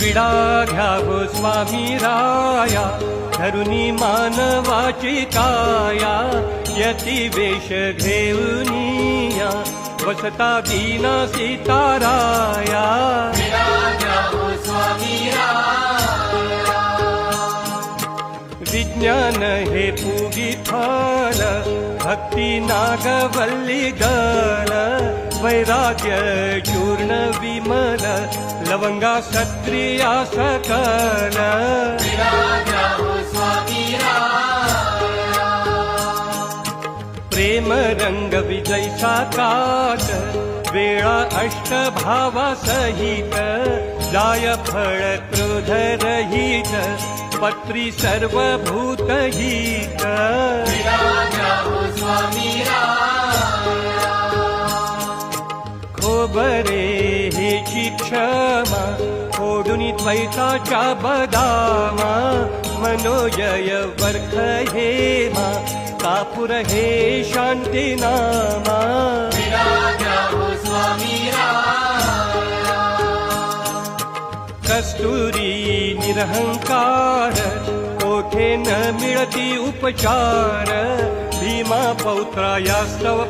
विडा घ्यावो स्वामी राया, धरुनी मानवाची काया, यती वेश घेऊनिया, वसता दीना सीताराया. विडा घ्यावो स्वामी राया. विज्ञान हे पूगी फल, भक्ती नागवल्ली दल, वैराग्य चूर्ण विमल, लवंगा सत्रिया सकल. विडा घ्यावो स्वामी राया. प्रेम रंग विजय साकात, वेळा अष्टभावा सहित, जाय फळ क्रोध रहित, पत्री सर्वभूत हित. विडा घ्यावो स्वामी राया. खोबरे हेची क्षमा, फोडुनी द्वैताच्या बदामा, मनोजय वर्ख हेमा, कापूर हे शांती नामा. विडा घ्यावो स्वामी राया. कस्तुरी निरहंकार, कोठे न मिळती उपचार, भीमा पौत्राया स्तव